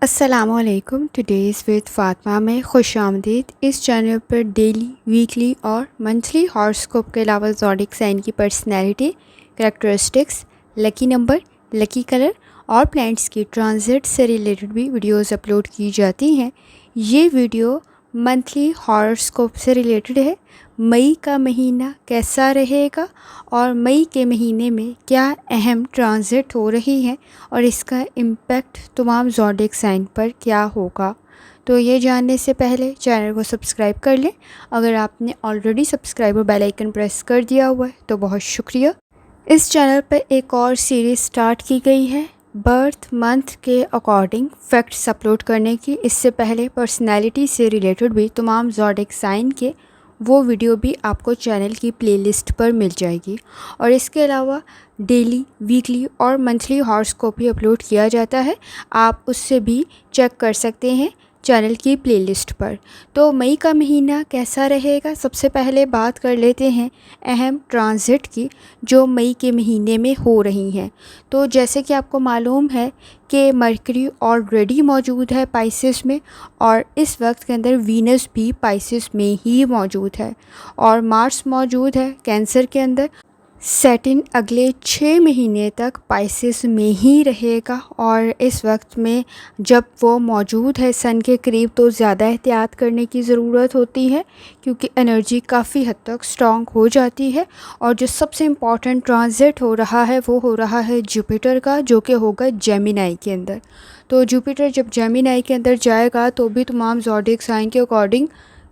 अस्सलामुअलैकुम। Today's with Fatima में खुशामदीद। इस चैनल पर डेली, वीकली और मंथली हॉरोस्कोप के अलावा ज़ोडिक साइन की personality, characteristics, lucky number, lucky colour और प्लैनेट्स की ट्रांजिट से रिलेटेड भी वीडियोस अपलोड की जाती हैं। ये वीडियो मंथली हॉरोस्कोप से रिलेटेड है। मई का महीना कैसा रहेगा और मई के महीने में क्या अहम ट्रांजिट हो रही हैं और इसका इम्पैक्ट तमाम ज़ोडिक साइन पर क्या होगा। तो ये जानने से पहले चैनल को सब्सक्राइब कर लें। अगर आपने ऑलरेडी सब्सक्राइब और बेल आइकन प्रेस कर दिया हुआ है तो बहुत शुक्रिया। इस चैनल पर एक और सीरीज़ स्टार्ट की गई है बर्थ मंथ के अकॉर्डिंग फैक्ट्स अपलोड करने की। इससे पहले पर्सनैलिटी से रिलेटेड भी तमाम ज़ोडिक साइन के वो वीडियो भी आपको चैनल की प्लेलिस्ट पर मिल जाएगी। और इसके अलावा डेली, वीकली और मंथली हॉरोस्कोप भी अपलोड किया जाता है, आप उससे भी चेक कर सकते हैं चैनल की प्लेलिस्ट पर। तो मई का महीना कैसा रहेगा, सबसे पहले बात कर लेते हैं अहम ट्रांजिट की जो मई के महीने में हो रही हैं। तो जैसे कि आपको मालूम है कि मरकरी ऑलरेडी मौजूद है पाइसेस में और इस वक्त के अंदर वीनस भी पाइसेस में ही मौजूद है और मार्स मौजूद है कैंसर के अंदर। सैटर्न अगले 6 महीने तक पाइसेस में ही रहेगा और इस वक्त में जब वो मौजूद है सन के करीब तो ज़्यादा एहतियात करने की ज़रूरत होती है क्योंकि एनर्जी काफ़ी हद तक स्ट्रॉन्ग हो जाती है। और जो सबसे इम्पॉर्टेंट ट्रांजिट हो रहा है वो हो रहा है जुपिटर का, जो कि होगा जेमिनाई के अंदर। तो जुपिटर जब जेमिनाई के अंदर जाएगा तो भी तमाम ज़ोडिक साइन के अकॉर्डिंग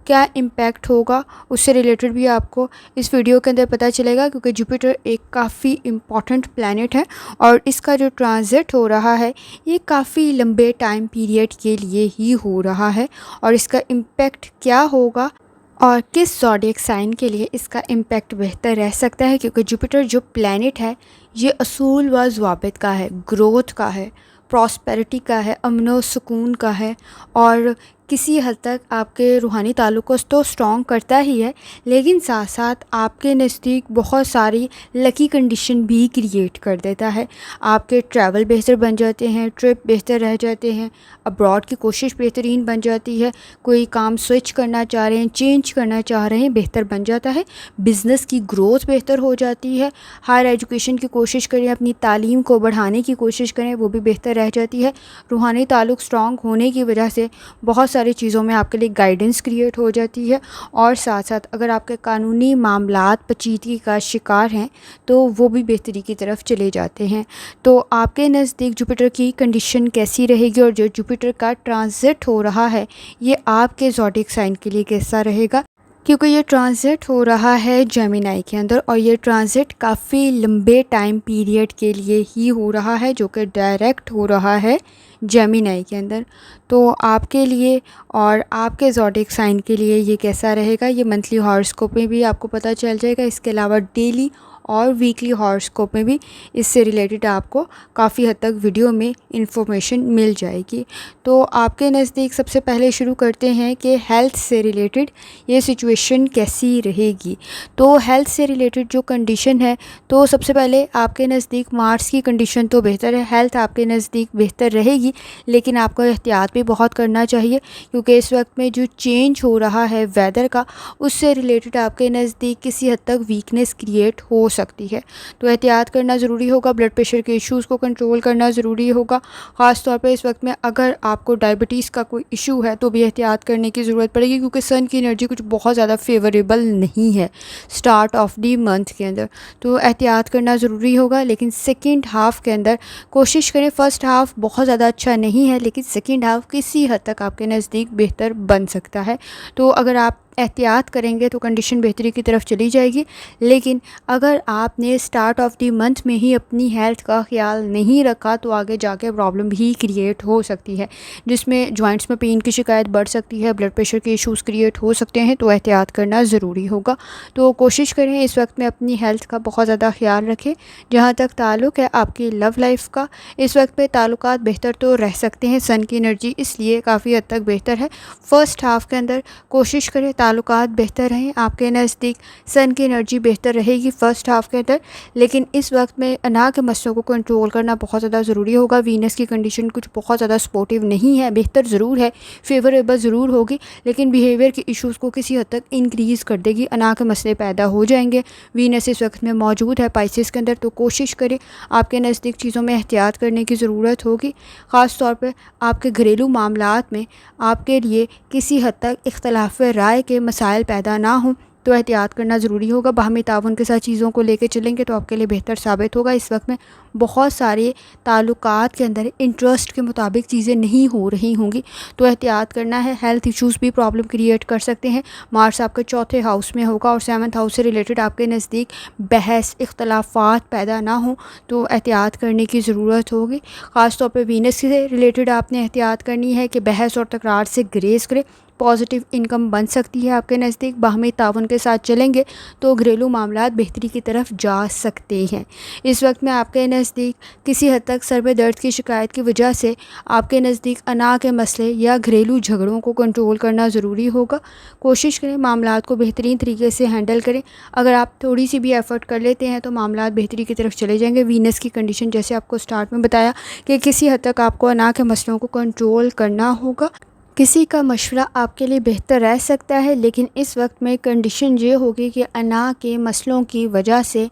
क्या इम्पैक्ट होगा उससे रिलेटेड भी आपको इस वीडियो के अंदर पता चलेगा क्योंकि जुपिटर एक काफ़ी इम्पॉर्टेंट प्लैनेट है और इसका जो ट्रांजिट हो रहा है ये काफ़ी लंबे टाइम पीरियड के लिए ही हो रहा है। और इसका इम्पैक्ट क्या होगा और किस ज़ोडिक साइन के लिए इसका इम्पैक्ट बेहतर रह सकता है, क्योंकि जुपिटर जो प्लैनेट है ये असूल व ज़वाबित का है, ग्रोथ का है, प्रॉस्पेरिटी का है, अमन सुकून का है और किसी हद तक आपके रूहानी ताल्लुक़ को तो स्ट्रॉन्ग करता ही है, लेकिन साथ साथ आपके नज़दीक बहुत सारी लकी कंडीशन भी क्रिएट कर देता है। आपके ट्रैवल बेहतर बन जाते हैं, ट्रिप बेहतर रह जाते हैं, अब्रॉड की कोशिश बेहतरीन बन जाती है, कोई काम स्विच करना चाह रहे हैं, चेंज करना चाह रहे हैं, बेहतर बन जाता है, बिज़नेस की ग्रोथ बेहतर हो जाती है, हायर एजुकेशन की कोशिश करें, अपनी तालीम को बढ़ाने की कोशिश करें, वो भी बेहतर रह जाती है। रूहानी ताल्लुक़ स्ट्रॉन्ग होने की वजह से बहुत सारी चीज़ों में आपके लिए गाइडेंस क्रिएट हो जाती है और साथ साथ अगर आपके कानूनी मामलात पेचीदगी का शिकार हैं तो वो भी बेहतरी की तरफ चले जाते हैं। तो आपके नज़दीक जुपिटर की कंडीशन कैसी रहेगी और जो जुपिटर का ट्रांजिट हो रहा है ये आपके ज़ोडिक साइन के लिए कैसा रहेगा, क्योंकि ये ट्रांजिट हो रहा है जेमिनाई के अंदर और ये ट्रांजिट काफ़ी लंबे टाइम पीरियड के लिए ही हो रहा है जो कि डायरेक्ट हो रहा है जेमिनाई के अंदर। तो आपके लिए और आपके ज़ोडिक साइन के लिए ये कैसा रहेगा ये मंथली हॉरोस्कोप में भी आपको पता चल जाएगा। इसके अलावा डेली और वीकली हॉरोस्कोप में भी इससे रिलेटेड आपको काफ़ी हद तक वीडियो में इंफॉर्मेशन मिल जाएगी। तो आपके नज़दीक सबसे पहले शुरू करते हैं कि हेल्थ से रिलेटेड ये सिचुएशन कैसी रहेगी। तो हेल्थ से रिलेटेड जो कंडीशन है तो सबसे पहले आपके नज़दीक मार्स की कंडीशन तो बेहतर है, हेल्थ आपके नज़दीक बेहतर रहेगी, लेकिन आपको एहतियात भी बहुत करना चाहिए क्योंकि इस वक्त में जो चेंज हो रहा है वेदर का उससे रिलेटेड आपके नज़दीक किसी हद तक वीकनेस क्रिएट हो सकती है। तो एहतियात करना ज़रूरी होगा, ब्लड प्रेशर के इश्यूज़ को कंट्रोल करना ज़रूरी होगा। ख़ास तौर पे इस वक्त में अगर आपको डायबिटीज़ का कोई इशू है तो भी एहतियात करने की ज़रूरत पड़ेगी क्योंकि सन की एनर्जी कुछ बहुत ज़्यादा फेवरेबल नहीं है स्टार्ट ऑफ दी मंथ के अंदर। तो एहतियात करना ज़रूरी होगा, लेकिन सेकेंड हाफ़ के अंदर कोशिश करें। फ़र्स्ट हाफ़ बहुत ज़्यादा अच्छा नहीं है लेकिन सेकेंड हाफ़ किसी हद तक आपके नज़दीक बेहतर बन सकता है। तो अगर आप एहतियात करेंगे तो कंडीशन बेहतरी की तरफ चली जाएगी, लेकिन अगर आपने स्टार्ट ऑफ दी मंथ में ही अपनी हेल्थ का ख्याल नहीं रखा तो आगे जाके प्रॉब्लम भी क्रिएट हो सकती है, जिसमें जॉइंट्स में पेन की शिकायत बढ़ सकती है, ब्लड प्रेशर के इश्यूज़ क्रिएट हो सकते हैं। तो एहतियात करना ज़रूरी होगा। तो कोशिश करें इस वक्त में अपनी हेल्थ का बहुत ज़्यादा ख्याल रखें। जहाँ तक ताल्लुक़ है आपकी लव लाइफ का, इस वक्त में ताल्लुकात बेहतर तो रह सकते हैं, सन की एनर्जी इसलिए काफ़ी हद तक बेहतर है। फ़र्स्ट हाफ़ के अंदर कोशिश करें ताल्लुकात बेहतर रहें। आपके नज़दीक सन की एनर्जी बेहतर रहेगी फ़र्स्ट हाफ़ के अंदर, लेकिन इस वक्त में अना के मसलों को कंट्रोल करना बहुत ज़्यादा ज़रूरी होगा। वीनस की कंडीशन कुछ बहुत ज़्यादा सपोर्टिव नहीं है, बेहतर ज़रूर है, फेवरेबल ज़रूर होगी, लेकिन बिहेवियर के इश्यूज़ को किसी हद तक इंक्रीज़ कर देगी। अना के मसले पैदा हो जाएंगे। वीनस इस वक्त में मौजूद है पाइसेस के अंदर, तो कोशिश करें आपके नज़दीक चीज़ों में एहतियात करने की ज़रूरत होगी। ख़ास तौर पर आपके घरेलू मामलात में आपके लिए किसी हद तक इख्तलाफ राय के मसाइल पैदा ना हों, तो एहतियात करना ज़रूरी होगा। बाहमी ताउन के साथ चीज़ों को लेकर चलेंगे तो आपके लिए बेहतर साबित होगा। इस वक्त में बहुत सारे ताल्लुकात के अंदर इंटरेस्ट के मुताबिक चीज़ें नहीं हो रही होंगी, तो एहतियात करना है। हेल्थ इश्यूज़ भी प्रॉब्लम क्रिएट कर सकते हैं। मार्स आपके चौथे हाउस में होगा और 7th हाउस से रिलेटेड आपके नज़दीक बहस इख्तलाफात पैदा ना हो, तो एहतियात करने की ज़रूरत होगी। ख़ास तौर पर वीनस से रिलेटेड आपने एहतियात करनी है कि बहस और तकरार से ग्रेस करें। पॉजिटिव इनकम बन सकती है आपके नज़दीक। बाहमी ताउन के साथ चलेंगे तो घरेलू मामलात बेहतरी की तरफ जा सकते हैं। इस वक्त में आपके नज़दीक किसी हद तक सर में दर्द की शिकायत की वजह से आपके नज़दीक अना के मसले या घरेलू झगड़ों को कंट्रोल करना ज़रूरी होगा। कोशिश करें मामलात को बेहतरीन तरीके से हैंडल करें। अगर आप थोड़ी सी भी एफ़र्ट कर लेते हैं तो मामलात बेहतरी की तरफ चले जाएंगे। वीनस की कंडीशन जैसे आपको स्टार्ट में बताया कि किसी हद तक आपको अना के मसलों को कंट्रोल करना होगा। किसी का मशवरा आपके लिए बेहतर रह सकता है, लेकिन इस वक्त में कंडीशन ये होगी कि अना के मसलों की वजह से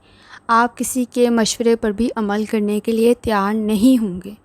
आप किसी के मशवरे पर भी अमल करने के लिए तैयार नहीं होंगे,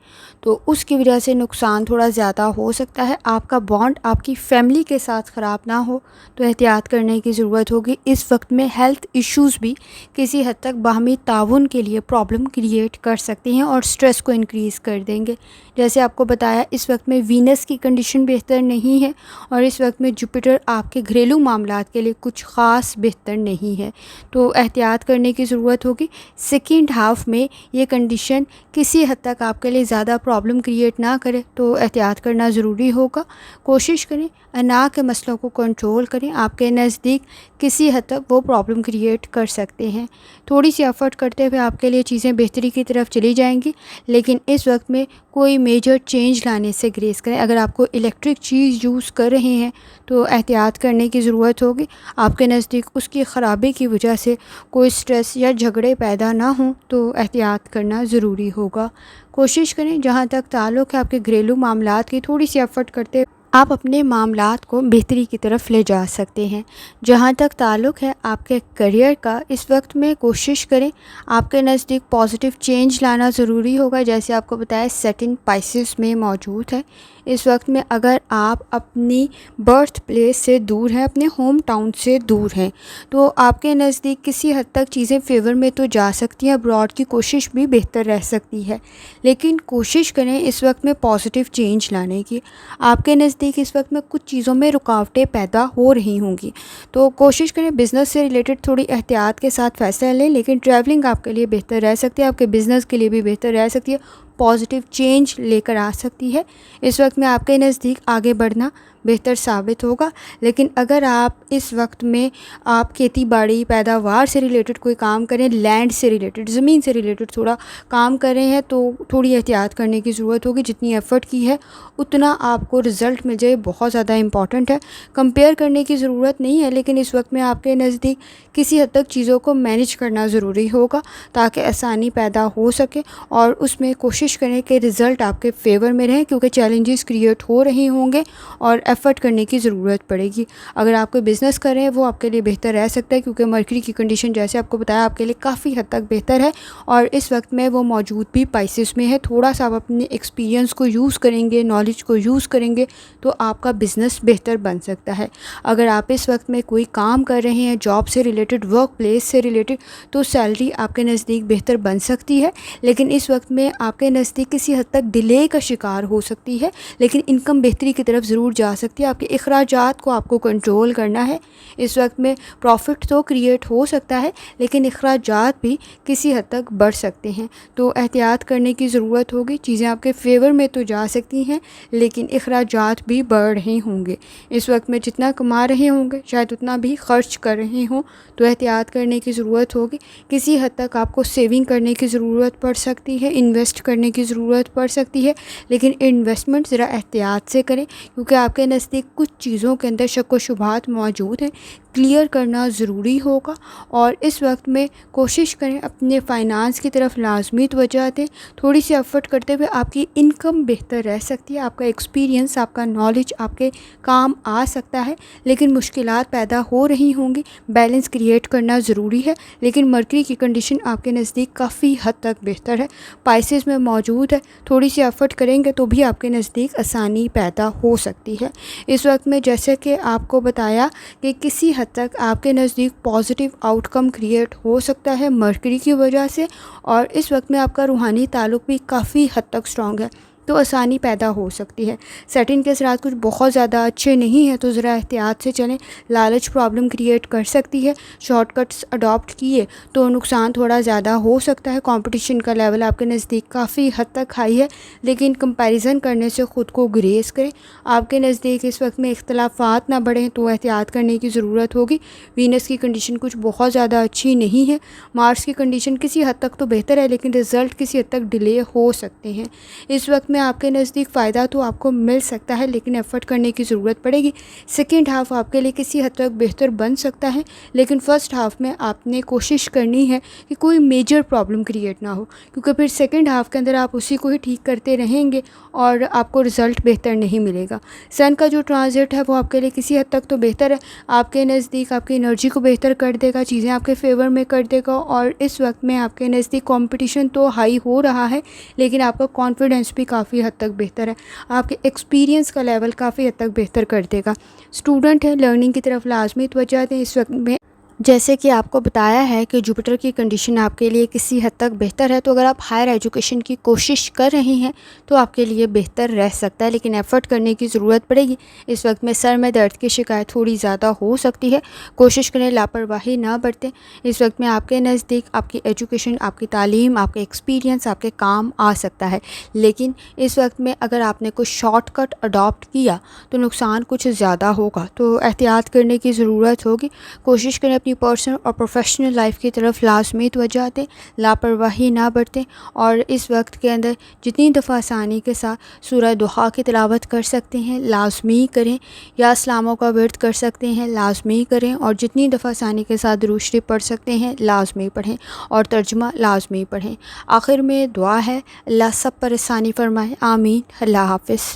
तो उसकी वजह से नुकसान थोड़ा ज़्यादा हो सकता है। आपका बॉन्ड आपकी फ़ैमिली के साथ ख़राब ना हो, तो एहतियात करने की ज़रूरत होगी। इस वक्त में हेल्थ इश्यूज़ भी किसी हद तक बाहमी ताउन के लिए प्रॉब्लम क्रिएट कर सकती हैं और स्ट्रेस को इंक्रीज़ कर देंगे। जैसे आपको बताया, इस वक्त में वीनस की कंडीशन बेहतर नहीं है और इस वक्त में जुपिटर आपके घरेलू मामलात के लिए कुछ ख़ास बेहतर नहीं है, तो एहतियात करने की ज़रूरत होगी। सेकेंड हाफ़ में ये कंडीशन किसी हद तक आपके लिए ज़्यादा प्रॉब्लम क्रिएट ना करे, तो एहतियात करना ज़रूरी होगा। कोशिश करें अना के मसलों को कंट्रोल करें। आपके नज़दीक किसी हद तक वो प्रॉब्लम क्रिएट कर सकते हैं। थोड़ी सी एफ़र्ट करते हुए आपके लिए चीज़ें बेहतरी की तरफ चली जाएंगी, लेकिन इस वक्त में कोई मेजर चेंज लाने से ग्रेस करें। अगर आपको इलेक्ट्रिक चीज़ यूज़ कर रहे हैं तो एहतियात करने की ज़रूरत होगी। आपके नज़दीक उसकी ख़राबी की वजह से कोई स्ट्रेस या झगड़े पैदा ना हों, तो एहतियात करना ज़रूरी होगा। कोशिश करें जहाँ तक ताल्लुक़ है आपके घरेलू मामलात की, थोड़ी सी एफ़र्ट करते आप अपने मामलात को बेहतरी की तरफ ले जा सकते हैं। जहाँ तक ताल्लुक़ है आपके करियर का, इस वक्त में कोशिश करें आपके नज़दीक पॉजिटिव चेंज लाना ज़रूरी होगा। जैसे आपको बताया सेटिंग पाइसेस में मौजूद है। इस वक्त में अगर आप अपनी बर्थ प्लेस से दूर हैं, अपने होम टाउन से दूर हैं, तो आपके नज़दीक किसी हद तक चीज़ें फेवर में तो जा सकती हैं। अब्रॉड की कोशिश भी बेहतर रह सकती है, लेकिन कोशिश करें इस वक्त में पॉजिटिव चेंज लाने की। आपके नज़दीक इस वक्त में कुछ चीज़ों में रुकावटें पैदा हो रही होंगी, तो कोशिश करें बिज़नेस से रिलेटेड थोड़ी एहतियात के साथ फ़ैसला लें। लेकिन ट्रैवलिंग आपके लिए बेहतर रह सकती है, आपके बिज़नेस के लिए भी बेहतर रह सकती है, पॉजिटिव चेंज लेकर आ सकती है। इस वक्त में आपके नज़दीक आगे बढ़ना बेहतर साबित होगा। लेकिन अगर आप इस वक्त में आप खेती बाड़ी पैदावार से रिलेटेड कोई काम करें, लैंड से रिलेटेड, ज़मीन से रिलेटेड थोड़ा काम कर रहे हैं, तो थोड़ी एहतियात करने की ज़रूरत होगी। जितनी एफ़र्ट की है उतना आपको रिज़ल्ट मिल जाए, बहुत ज़्यादा इंपॉर्टेंट है। कंपेयर करने की ज़रूरत नहीं है, लेकिन इस वक्त में आपके नज़दीक किसी हद तक चीज़ों को मैनेज करना ज़रूरी होगा ताकि आसानी पैदा हो सके, और उसमें कोशिश करें कि रिज़ल्ट आपके फेवर में रहें, क्योंकि चैलेंजेस क्रिएट हो रहे होंगे और एफ़र्ट करने की ज़रूरत पड़ेगी। अगर आप कोई बिज़नेस कर रहे हैं वो आपके लिए बेहतर रह सकता है, क्योंकि मरकरी की कंडीशन जैसे आपको बताया आपके लिए काफ़ी हद तक बेहतर है और इस वक्त में वो मौजूद भी पाइसेस में है। थोड़ा सा आप अपने एक्सपीरियंस को यूज़ करेंगे, नॉलेज को यूज़ करेंगे, तो आपका बिज़नेस बेहतर बन सकता है। अगर आप इस वक्त में कोई काम कर रहे हैं जॉब से रिलेटेड, वर्क प्लेस से रिलेटेड, तो सैलरी आपके नज़दीक बेहतर बन सकती है, लेकिन इस वक्त में आपके नज़दीक किसी हद तक डिले का शिकार हो सकती है। लेकिन इनकम बेहतरी की तरफ ज़रूर जा सकती है। आपके अखराजात को आपको कंट्रोल करना है। इस वक्त में प्रॉफिट तो क्रिएट हो सकता है, लेकिन अखराजात भी किसी हद तक बढ़ सकते हैं, तो एहतियात करने की ज़रूरत होगी। चीज़ें आपके फेवर में तो जा सकती हैं, लेकिन अखराजात भी बढ़ रहे होंगे। इस वक्त में जितना कमा रहे होंगे शायद उतना भी खर्च कर रहे हों, तो एहतियात करने की ज़रूरत होगी। किसी हद तक आपको सेविंग करने की ज़रूरत पड़ सकती है, इन्वेस्ट करने करने की ज़रूरत पड़ सकती है, लेकिन इन्वेस्टमेंट ज़रा एहतियात से करें क्योंकि आपके नज़दीक कुछ चीज़ों के अंदर शक व शुबहात मौजूद हैं। क्लियर करना ज़रूरी होगा और इस वक्त में कोशिश करें अपने फ़ाइनांस की तरफ लाजमी तवज्जो दें। थोड़ी सी एफ़र्ट करते हुए आपकी इनकम बेहतर रह सकती है, आपका एक्सपीरियंस, आपका नॉलेज आपके काम आ सकता है, लेकिन मुश्किलात पैदा हो रही होंगी। बैलेंस क्रिएट करना ज़रूरी है, लेकिन मरकरी की कंडीशन आपके नज़दीक काफ़ी हद तक बेहतर है, पाइसेस में मौजूद है। थोड़ी सी एफ़र्ट करेंगे तो भी आपके नज़दीक आसानी पैदा हो सकती है। इस वक्त में जैसे कि आपको बताया कि किसी हद तक आपके नज़दीक पॉजिटिव आउटकम क्रिएट हो सकता है मरकरी की वजह से, और इस वक्त में आपका रूहानी ताल्लुक़ भी काफ़ी हद तक स्ट्रॉन्ग है, तो आसानी पैदा हो सकती है। सेटिंग के असरात कुछ बहुत ज़्यादा अच्छे नहीं हैं, तो ज़रा एहतियात से चलें। लालच प्रॉब्लम क्रिएट कर सकती है, शॉर्टकट्स अडॉप्ट किए तो नुकसान थोड़ा ज़्यादा हो सकता है। कंपटीशन का लेवल आपके नज़दीक काफ़ी हद तक हाई है, लेकिन कंपैरिजन करने से ख़ुद को गुरेज करें। आपके नज़दीक इस वक्त में इख्तलाफात ना बढ़ें तो एहतियात करने की ज़रूरत होगी। वीनस की कंडीशन कुछ बहुत ज़्यादा अच्छी नहीं है। मार्स की कंडीशन किसी हद तक तो बेहतर है, लेकिन रिज़ल्ट किसी हद तक डिले हो सकते हैं। इस वक्त में आपके नज़दीक फ़ायदा तो आपको मिल सकता है, लेकिन एफ़र्ट करने की ज़रूरत पड़ेगी। सेकंड हाफ़ आपके लिए किसी हद तक बेहतर बन सकता है, लेकिन फ़र्स्ट हाफ़ में आपने कोशिश करनी है कि कोई मेजर प्रॉब्लम क्रिएट ना हो, क्योंकि फिर सेकंड हाफ़ के अंदर आप उसी को ही ठीक करते रहेंगे और आपको रिज़ल्ट बेहतर नहीं मिलेगा। सन का जो ट्रांजिट है वो आपके लिए किसी हद तक तो बेहतर है, आपके नज़दीक आपकी एनर्जी को बेहतर कर देगा, चीज़ें आपके फेवर में कर देगा, और इस वक्त में आपके नज़दीक कंपटीशन तो हाई हो रहा है, लेकिन आपका कॉन्फिडेंस भी काफ़ी हद तक बेहतर है, आपके एक्सपीरियंस का लेवल काफ़ी हद तक बेहतर कर देगा। स्टूडेंट है, लर्निंग की तरफ लाजमी तवज्जो दें इस वक्त में। जैसे कि आपको बताया है कि जुपिटर की कंडीशन आपके लिए किसी हद तक बेहतर है, तो अगर आप हायर एजुकेशन की कोशिश कर रही हैं तो आपके लिए बेहतर रह सकता है, लेकिन एफ़र्ट करने की ज़रूरत पड़ेगी। इस वक्त में सर में दर्द की शिकायत थोड़ी ज़्यादा हो सकती है, कोशिश करें लापरवाही ना बरतें। इस वक्त में आपके नज़दीक आपकी एजुकेशन, आपकी तालीम, आपके एक्सपीरियंस आपके काम आ सकता है, लेकिन इस वक्त में अगर आपने कुछ शॉर्टकट अडॉप्ट किया तो नुकसान कुछ ज़्यादा होगा, तो एहतियात करने की ज़रूरत होगी। कोशिश करें अपनी पर्सनल और प्रोफेशनल लाइफ की तरफ लाजमी तवज्जो दें, लापरवाही ना बरतें, और इस वक्त के अंदर जितनी दफ़ा आसानी के साथ सूरह दुहा की तिलावत कर सकते हैं लाजमी करें, या इस्लामों का विर्द कर सकते हैं लाजमी करें, और जितनी दफ़ा आसानी के साथ दुरूद शरीफ पढ़ सकते हैं लाजमी पढ़ें, और तर्जुमा लाजमी पढ़ें। आखिर में दुआ है, अल्लाह सब पर आसानी फरमाए, आमीन। अल्लाह हाफ़िज़।